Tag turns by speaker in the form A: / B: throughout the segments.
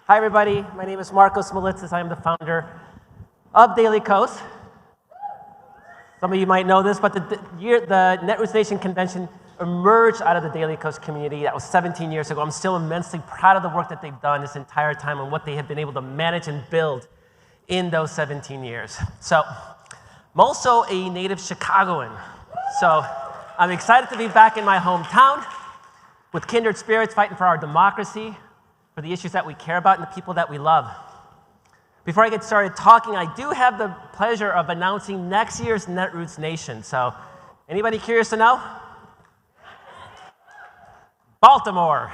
A: Hi, everybody. My name is Markos Moulitsas. I am the founder of Daily Kos. Some of you might know this, but the Netroots Nation convention emerged out of the Daily Kos community. That was 17 years ago. I'm still immensely proud of the work that they've done this entire time and what they have been able to manage and build in those 17 years. So I'm also a native Chicagoan. So I'm excited to be back in my hometown with kindred spirits fighting for our democracy, for the issues that we care about and the people that we love. Before I get started talking, I do have the pleasure of announcing next year's Netroots Nation. So, anybody curious to know? Baltimore.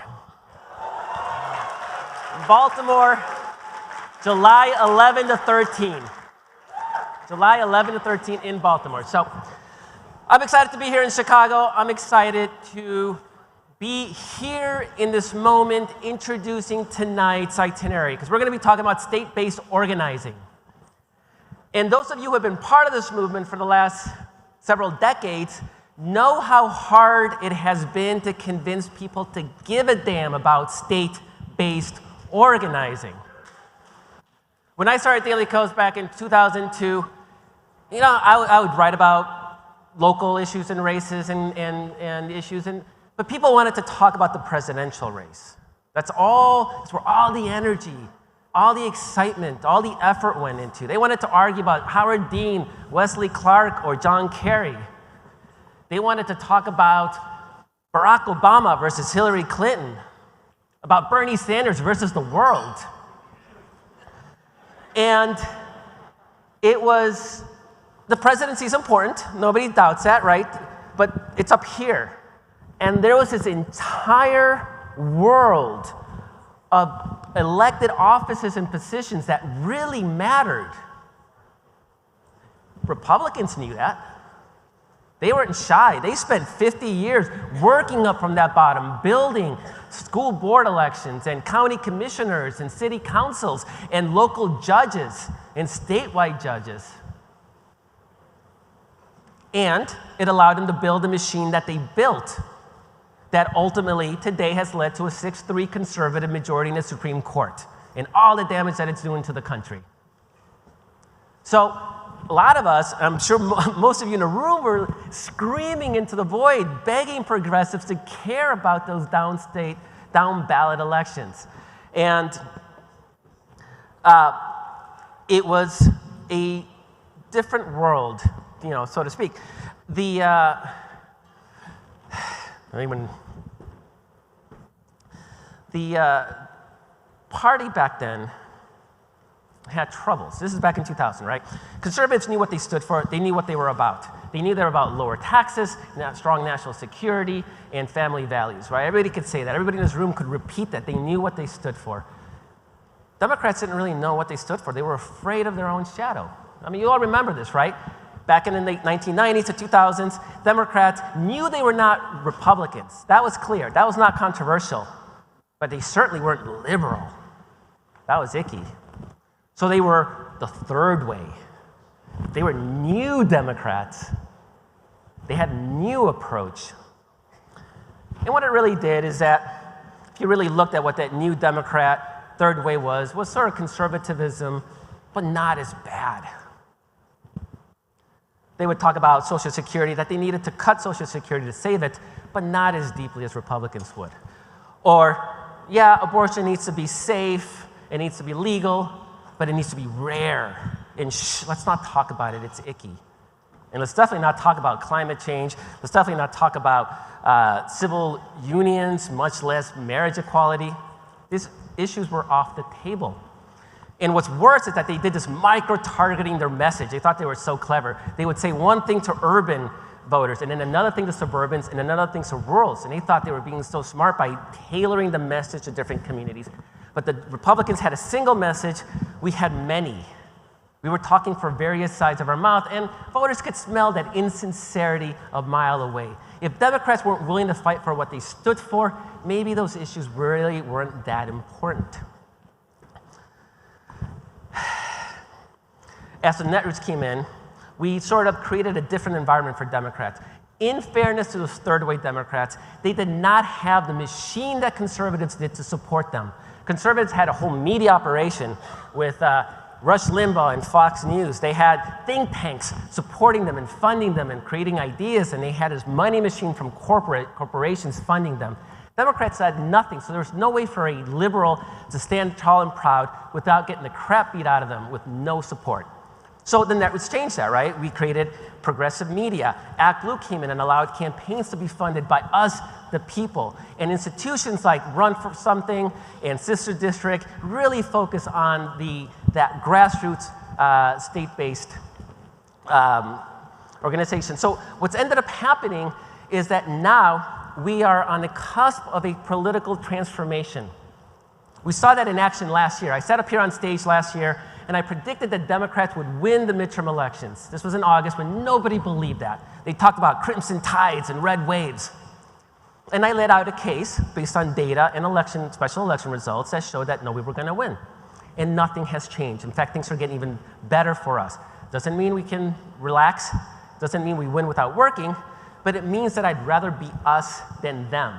A: Baltimore, July 11 to 13. July 11 to 13 in Baltimore. So, I'm excited to be here in Chicago. I'm excited to be here in this moment introducing tonight's itinerary, because we're going to be talking about state-based organizing. And those of you who have been part of this movement for the last several decades know how hard it has been to convince people to give a damn about state-based organizing. When I started Daily Kos back in 2002, I would write about local issues and races and issues, but people wanted to talk about the presidential race. That's where all the energy, all the excitement, all the effort went into. They wanted to argue about Howard Dean, Wesley Clark, or John Kerry. They wanted to talk about Barack Obama versus Hillary Clinton, about Bernie Sanders versus the world. And the presidency is important. Nobody doubts that, right? But it's up here. And there was this entire world of elected offices and positions that really mattered. Republicans knew that. They weren't shy. They spent 50 years working up from that bottom, building school board elections and county commissioners and city councils and local judges and statewide judges. And it allowed them to build a machine that they built that ultimately today has led to a 6-3 conservative majority in the Supreme Court and all the damage that it's doing to the country. So a lot of us, I'm sure most of you in the room, were screaming into the void, begging progressives to care about those down ballot elections. And it was a different world, so to speak. The party back then had troubles. This is back in 2000, right? Conservatives knew what they stood for. They knew what they were about. They knew they were about lower taxes, strong national security, and family values, right? Everybody could say that. Everybody in this room could repeat that. They knew what they stood for. Democrats didn't really know what they stood for. They were afraid of their own shadow. I mean, you all remember this, right? Back in the late 1990s to 2000s, Democrats knew they were not Republicans. That was clear. That was not controversial. But they certainly weren't liberal. That was icky. So they were the third way. They were new Democrats. They had a new approach. And what it really did is that, if you really looked at what that new Democrat third way was sort of conservatism, but not as bad. They would talk about Social Security, that they needed to cut Social Security to save it, but not as deeply as Republicans would. Or, yeah, abortion needs to be safe, it needs to be legal, but it needs to be rare. And let's not talk about it, it's icky. And let's definitely not talk about climate change. Let's definitely not talk about civil unions, much less marriage equality. These issues were off the table. And what's worse is that they did this micro-targeting their message. They thought they were so clever. They would say one thing to urban voters, and then another thing to suburbans, and another thing to rurals. And they thought they were being so smart by tailoring the message to different communities. But the Republicans had a single message. We had many. We were talking for various sides of our mouth, and voters could smell that insincerity a mile away. If Democrats weren't willing to fight for what they stood for, maybe those issues really weren't that important. As the Netroots came in, we sort of created a different environment for Democrats. In fairness to those third-way Democrats, they did not have the machine that conservatives did to support them. Conservatives had a whole media operation with Rush Limbaugh and Fox News. They had think tanks supporting them and funding them and creating ideas, and they had this money machine from corporations funding them. Democrats had nothing, so there was no way for a liberal to stand tall and proud without getting the crap beat out of them with no support. So the Netroots changed that, right? We created progressive media. Act Blue came in and allowed campaigns to be funded by us, the people. And institutions like Run for Something and Sister District really focus on that grassroots state-based organization. So what's ended up happening is that now we are on the cusp of a political transformation. We saw that in action last year. I sat up here on stage last year and I predicted that Democrats would win the midterm elections. This was in August when nobody believed that. They talked about crimson tides and red waves. And I laid out a case based on data and special election results that showed that no, we were going to win. And nothing has changed. In fact, things are getting even better for us. Doesn't mean we can relax. Doesn't mean we win without working. But it means that I'd rather be us than them.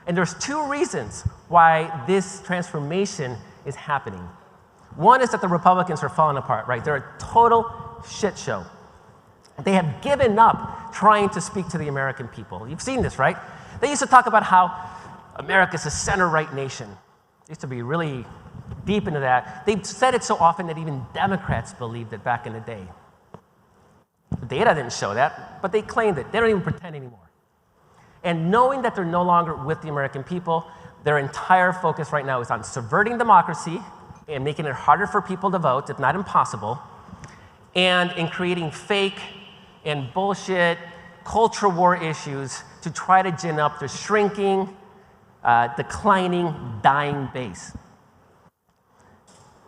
A: And there's two reasons why this transformation is happening. One is that the Republicans are falling apart, right? They're a total shit show. They have given up trying to speak to the American people. You've seen this, right? They used to talk about how America's a center-right nation. They used to be really deep into that. They've said it so often that even Democrats believed it back in the day. The data didn't show that, but they claimed it. They don't even pretend anymore. And knowing that they're no longer with the American people, their entire focus right now is on subverting democracy and making it harder for people to vote, if not impossible, and in creating fake and bullshit culture war issues to try to gin up their shrinking, declining, dying base.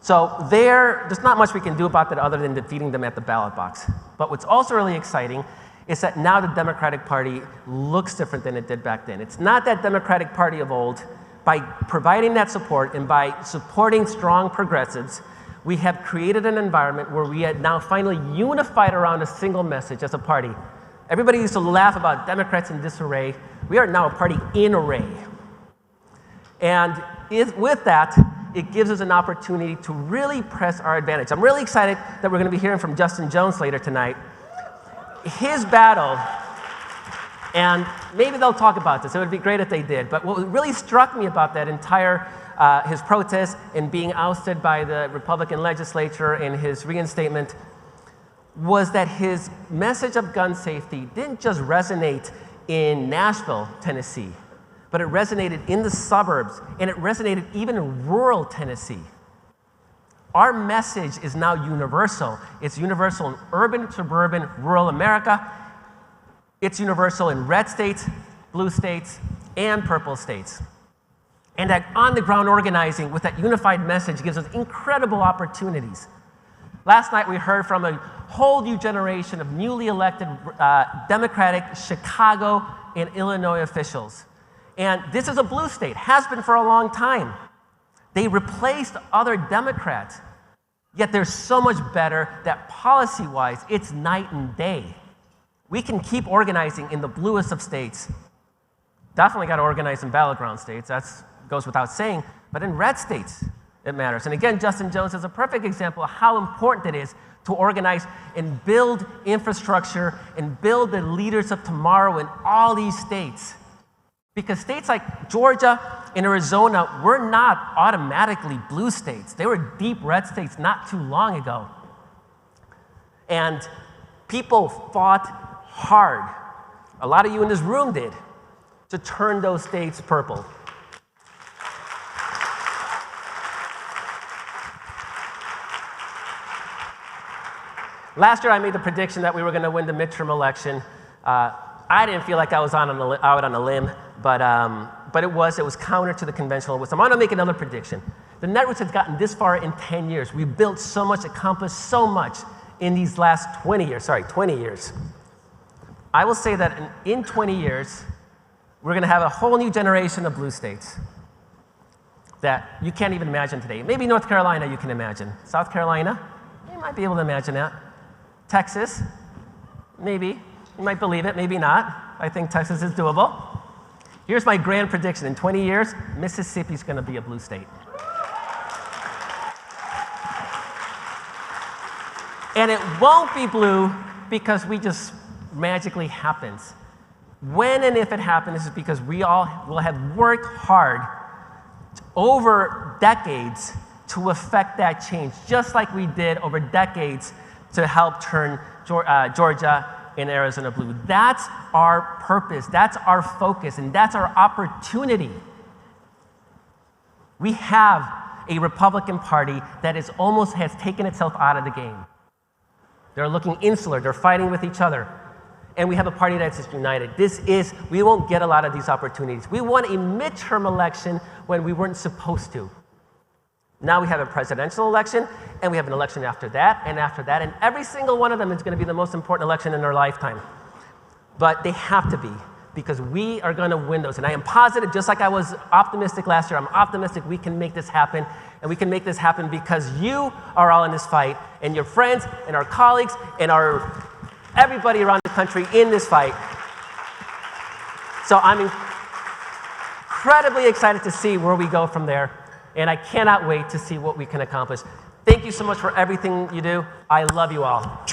A: So there's not much we can do about that other than defeating them at the ballot box. But what's also really exciting is that now the Democratic Party looks different than it did back then. It's not that Democratic Party of old. By providing that support and by supporting strong progressives, we have created an environment where we are now finally unified around a single message as a party. Everybody used to laugh about Democrats in disarray. We are now a party in array. And with that, it gives us an opportunity to really press our advantage. I'm really excited that we're going to be hearing from Justin Jones later tonight. His battle, and maybe they'll talk about this. It would be great if they did. But what really struck me about that entire, his protest and being ousted by the Republican legislature and his reinstatement was that his message of gun safety didn't just resonate in Nashville, Tennessee, but it resonated in the suburbs, and it resonated even in rural Tennessee. Our message is now universal. It's universal in urban, suburban, rural America. It's universal in red states, blue states, and purple states. And that on-the-ground organizing with that unified message gives us incredible opportunities. Last night we heard from a whole new generation of newly elected Democratic Chicago and Illinois officials. And this is a blue state, has been for a long time. They replaced other Democrats, yet they're so much better that policy-wise, it's night and day. We can keep organizing in the bluest of states. Definitely got to organize in battleground states, that goes without saying, but in red states, it matters. And again, Justin Jones is a perfect example of how important it is to organize and build infrastructure and build the leaders of tomorrow in all these states. Because states like Georgia and Arizona were not automatically blue states. They were deep red states not too long ago. And people fought hard, a lot of you in this room did, to turn those states purple. Last year I made the prediction that we were going to win the midterm election. I didn't feel like I was out on a limb, but it was counter to the conventional wisdom. I'm going to make another prediction. The Netroots has gotten this far in 10 years. We've built so much, accomplished so much in these last 20 years. I will say that in 20 years, we're going to have a whole new generation of blue states that you can't even imagine today. Maybe North Carolina you can imagine. South Carolina, you might be able to imagine that. Texas, maybe. You might believe it, maybe not. I think Texas is doable. Here's my grand prediction. In 20 years, Mississippi's going to be a blue state. And it won't be blue because we just magically happens. When and if it happens is because we all will have worked hard over decades to affect that change, just like we did over decades to help turn Georgia and Arizona blue. That's our purpose, that's our focus, and that's our opportunity. We have a Republican Party that is almost has taken itself out of the game. They're looking insular, they're fighting with each other. And we have a party that's just united. We won't get a lot of these opportunities. We won a midterm election when we weren't supposed to. Now we have a presidential election, and we have an election after that, and every single one of them is going to be the most important election in our lifetime. But they have to be, because we are going to win those. And I am positive, just like I was optimistic last year, I'm optimistic we can make this happen, and we can make this happen because you are all in this fight, and your friends, and our colleagues, and everybody around the country in this fight. So I'm incredibly excited to see where we go from there. And I cannot wait to see what we can accomplish. Thank you so much for everything you do. I love you all.